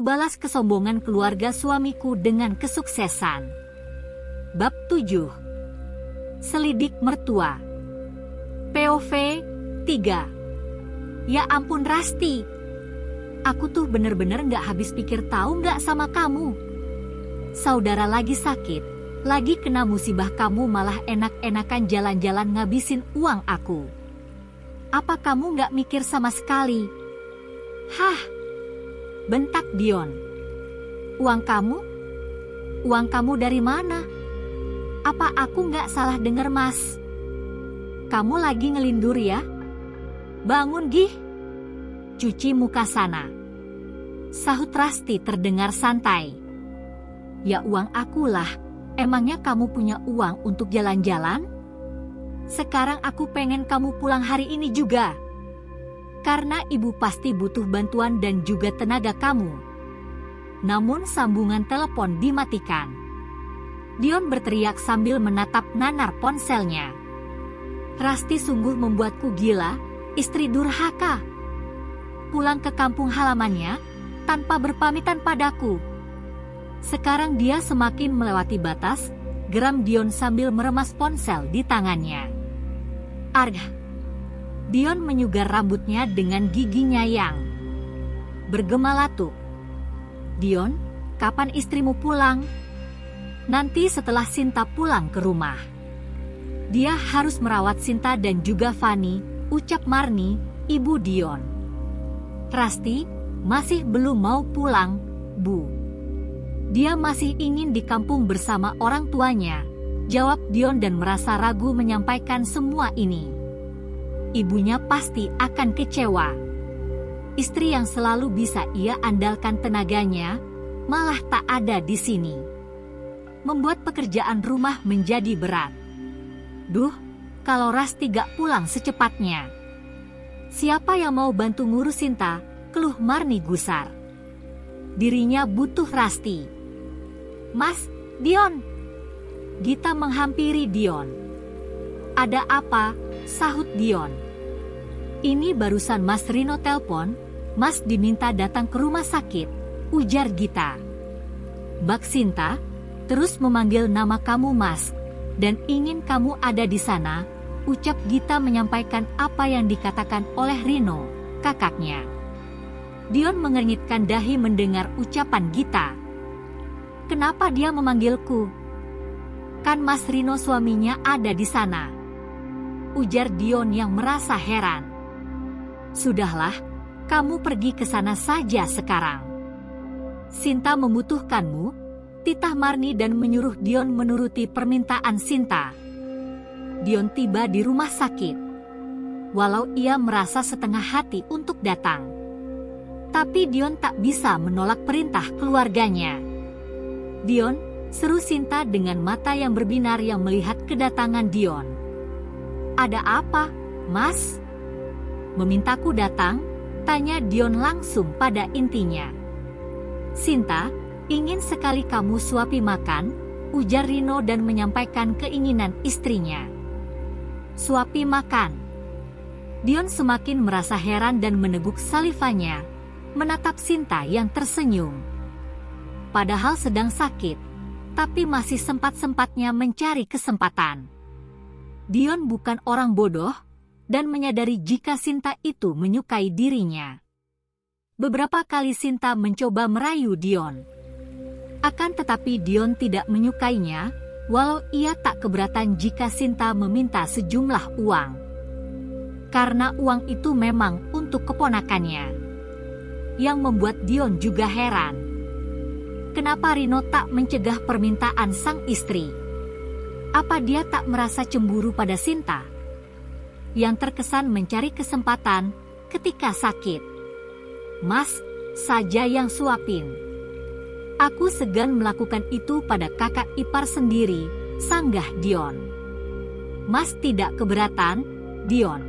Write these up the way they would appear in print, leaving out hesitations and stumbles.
balas kesombongan keluarga suamiku dengan kesuksesan. Bab 7. Selidik mertua. POV 3. Ya ampun Rasti, aku tuh bener-bener gak habis pikir tahu gak sama kamu. Saudara lagi sakit, lagi kena musibah, kamu malah enak-enakan jalan-jalan ngabisin uang aku. Apa kamu gak mikir sama sekali? Hah? Bentak Dion. Uang kamu? Uang kamu dari mana? Apa aku gak salah denger Mas? Kamu lagi ngelindur ya? Bangun Gih. Cuci muka sana. Sahut Rasti terdengar santai. Ya uang akulah. Emangnya kamu punya uang untuk jalan-jalan? Sekarang aku pengen kamu pulang hari ini juga. Karena ibu pasti butuh bantuan dan juga tenaga kamu. Namun sambungan telepon dimatikan. Dion berteriak sambil menatap nanar ponselnya. Rasti sungguh membuatku gila, istri durhaka. Pulang ke kampung halamannya tanpa berpamitan padaku. Sekarang dia semakin melewati batas, geram Dion sambil meremas ponsel di tangannya. Arg. Dion menyugar rambutnya dengan gigi nyayang. Bergema latuk. Dion, kapan istrimu pulang? Nanti setelah Sinta pulang ke rumah. Dia harus merawat Sinta dan juga Fani, ucap Marni, ibu Dion. Rasti, masih belum mau pulang, Bu. Dia masih ingin di kampung bersama orang tuanya, jawab Dion dan merasa ragu menyampaikan semua ini. Ibunya pasti akan kecewa. Istri yang selalu bisa ia andalkan tenaganya, malah tak ada di sini. Membuat pekerjaan rumah menjadi berat. Duh, kalau Rasti gak pulang secepatnya. Siapa yang mau bantu ngurus Sinta? Keluh Marni gusar. Dirinya butuh Rasti. Mas, Dion. Gita menghampiri Dion. Ada apa? Sahut Dion. Ini barusan Mas Rino telpon, Mas diminta datang ke rumah sakit, ujar Gita. Bak Sinta terus memanggil nama kamu Mas, dan ingin kamu ada di sana, ucap Gita menyampaikan apa yang dikatakan oleh Rino, kakaknya. Dion mengernyitkan dahi mendengar ucapan Gita. Kenapa dia memanggilku? Kan Mas Rino suaminya ada di sana, ujar Dion yang merasa heran. Sudahlah, kamu pergi ke sana saja sekarang. Sinta membutuhkanmu, titah Marni dan menyuruh Dion menuruti permintaan Sinta. Dion tiba di rumah sakit. Walau ia merasa setengah hati untuk datang, tapi Dion tak bisa menolak perintah keluarganya. Dion, seru Sinta dengan mata yang berbinar yang melihat kedatangan Dion. Ada apa, Mas? Memintaku datang? Tanya Dion langsung pada intinya. Sinta, ingin sekali kamu suapi makan, ujar Rino dan menyampaikan keinginan istrinya. Suapi makan. Dion semakin merasa heran dan meneguk salivanya, menatap Sinta yang tersenyum. Padahal sedang sakit, tapi masih sempat-sempatnya mencari kesempatan. Dion bukan orang bodoh, dan menyadari jika Sinta itu menyukai dirinya. Beberapa kali Sinta mencoba merayu Dion. Akan tetapi Dion tidak menyukainya, walau ia tak keberatan jika Sinta meminta sejumlah uang. Karena uang itu memang untuk keponakannya. Yang membuat Dion juga heran. Kenapa Rino tak mencegah permintaan sang istri? Apa dia tak merasa cemburu pada Sinta? Yang terkesan mencari kesempatan ketika sakit. Mas saja yang suapin. Aku segan melakukan itu pada kakak ipar sendiri, sanggah Dion. Mas tidak keberatan, Dion?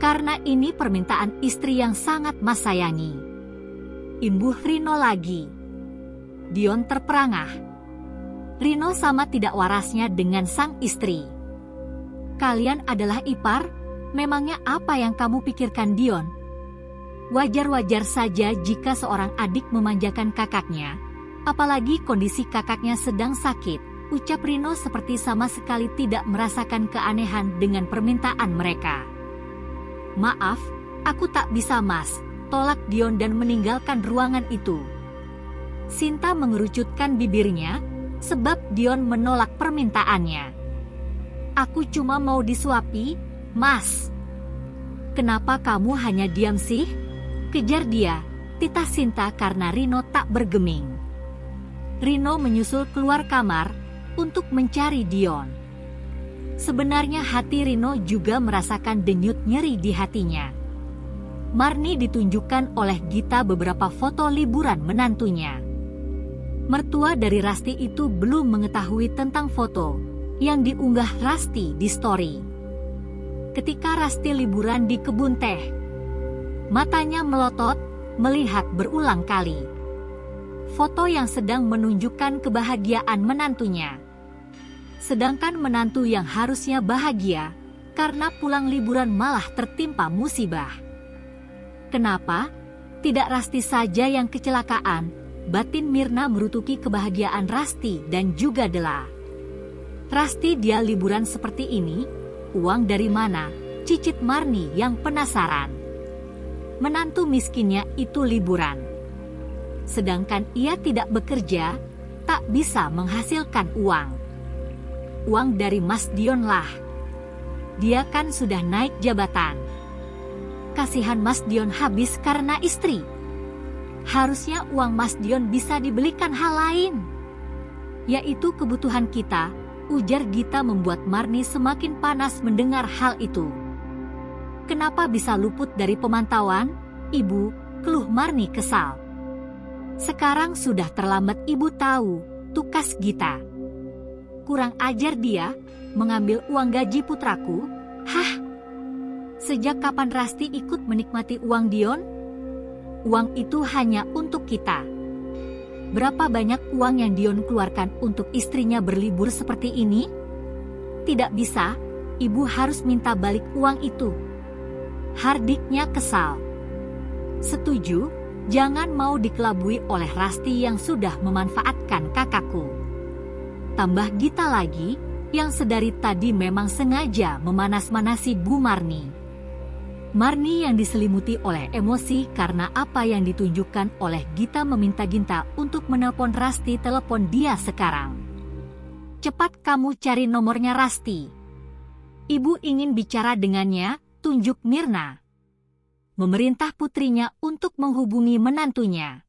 Karena ini permintaan istri yang sangat Mas sayangi. Imbuh Rino lagi. Dion terperangah. Rino sama tidak warasnya dengan sang istri. Kalian adalah ipar, memangnya apa yang kamu pikirkan Dion? Wajar-wajar saja jika seorang adik memanjakan kakaknya, apalagi kondisi kakaknya sedang sakit, ucap Rino seperti sama sekali tidak merasakan keanehan dengan permintaan mereka. Maaf, aku tak bisa mas, tolak Dion dan meninggalkan ruangan itu. Sinta mengerucutkan bibirnya, sebab Dion menolak permintaannya. Aku cuma mau disuapi, mas. Kenapa kamu hanya diam sih? Kejar dia, titah Sinta karena Rino tak bergeming. Rino menyusul keluar kamar untuk mencari Dion. Sebenarnya hati Rino juga merasakan denyut nyeri di hatinya. Marni ditunjukkan oleh Gita beberapa foto liburan menantunya. Mertua dari Rasti itu belum mengetahui tentang foto yang diunggah Rasti di story. Ketika Rasti liburan di kebun teh, matanya melotot melihat berulang kali foto yang sedang menunjukkan kebahagiaan menantunya. Sedangkan menantu yang harusnya bahagia karena pulang liburan malah tertimpa musibah. Kenapa? Tidak Rasti saja yang kecelakaan, batin Mirna merutuki kebahagiaan Rasti dan juga Dela. Rasti dia liburan seperti ini, uang dari mana? Cicit Marni yang penasaran. Menantu miskinnya itu liburan. Sedangkan ia tidak bekerja, tak bisa menghasilkan uang. Uang dari Mas Dion lah. Dia kan sudah naik jabatan. Kasihan Mas Dion habis karena istri. Harusnya uang Mas Dion bisa dibelikan hal lain, yaitu kebutuhan kita, ujar Gita membuat Marni semakin panas mendengar hal itu. Kenapa bisa luput dari pemantauan, Ibu? Keluh Marni kesal. Sekarang sudah terlambat, Ibu tahu, tukas Gita. Kurang ajar dia, mengambil uang gaji putraku. Hah? Sejak kapan Rasti ikut menikmati uang Dion? Uang itu hanya untuk kita. Berapa banyak uang yang Dion keluarkan untuk istrinya berlibur seperti ini? Tidak bisa, Ibu harus minta balik uang itu. Hardiknya kesal. Setuju, jangan mau dikelabui oleh Rasti yang sudah memanfaatkan kakakku. Tambah Gita lagi, yang sedari tadi memang sengaja memanas-manasi Bu Marni. Marni yang diselimuti oleh emosi karena apa yang ditunjukkan oleh Gita meminta Ginta untuk menelpon Rasti. Telepon dia sekarang. Cepat kamu cari nomornya Rasti. Ibu ingin bicara dengannya, tunjuk Mirna. Memerintah putrinya untuk menghubungi menantunya.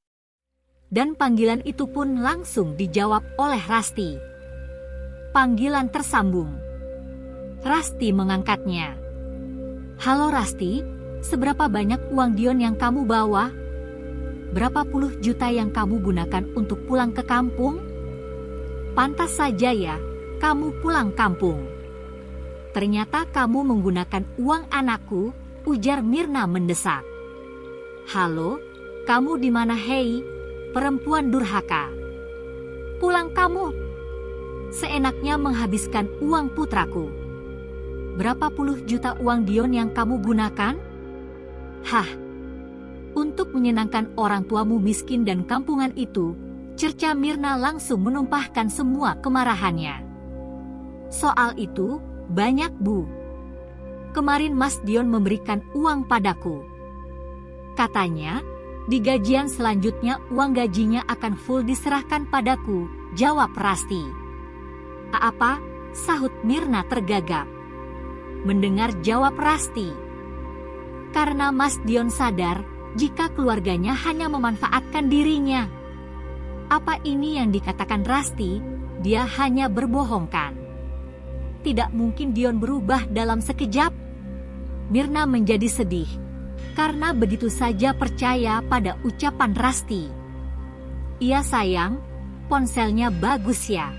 Dan panggilan itu pun langsung dijawab oleh Rasti. Panggilan tersambung. Rasti mengangkatnya. Halo Rasti, seberapa banyak uang Dion yang kamu bawa? Berapa puluh juta yang kamu gunakan untuk pulang ke kampung? Pantas saja ya, kamu pulang kampung. Ternyata kamu menggunakan uang anakku, ujar Mirna mendesak. Halo, kamu di mana hei, perempuan durhaka? Pulang kamu. Seenaknya menghabiskan uang putraku. Berapa puluh juta uang Dion yang kamu gunakan? Hah? Untuk menyenangkan orang tuamu miskin dan kampungan itu, cerca Mirna langsung menumpahkan semua kemarahannya. Soal itu, banyak Bu. Kemarin Mas Dion memberikan uang padaku. Katanya, di gajian selanjutnya uang gajinya akan full diserahkan padaku, jawab Rasti. Apa? Sahut Mirna tergagap. Mendengar jawab Rasti. Karena Mas Dion sadar jika keluarganya hanya memanfaatkan dirinya. Apa ini yang dikatakan Rasti? Dia hanya berbohongkan. Tidak mungkin Dion berubah dalam sekejap. Mirna menjadi sedih karena begitu saja percaya pada ucapan Rasti. Iya sayang, ponselnya bagus ya.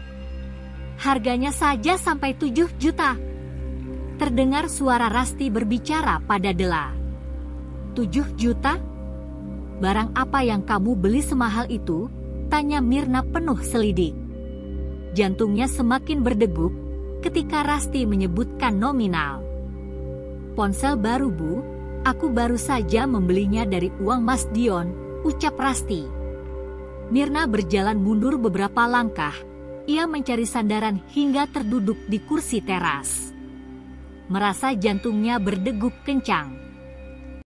Harganya saja sampai 7 juta. Terdengar suara Rasti berbicara pada Dela. 7 juta? Barang apa yang kamu beli semahal itu? Tanya Mirna penuh selidik. Jantungnya semakin berdegup ketika Rasti menyebutkan nominal. Ponsel baru Bu, Aku baru saja membelinya dari uang Mas Dion, ucap Rasti. Mirna berjalan mundur beberapa langkah. Ia mencari sandaran hingga terduduk di kursi teras. Merasa jantungnya berdegup kencang.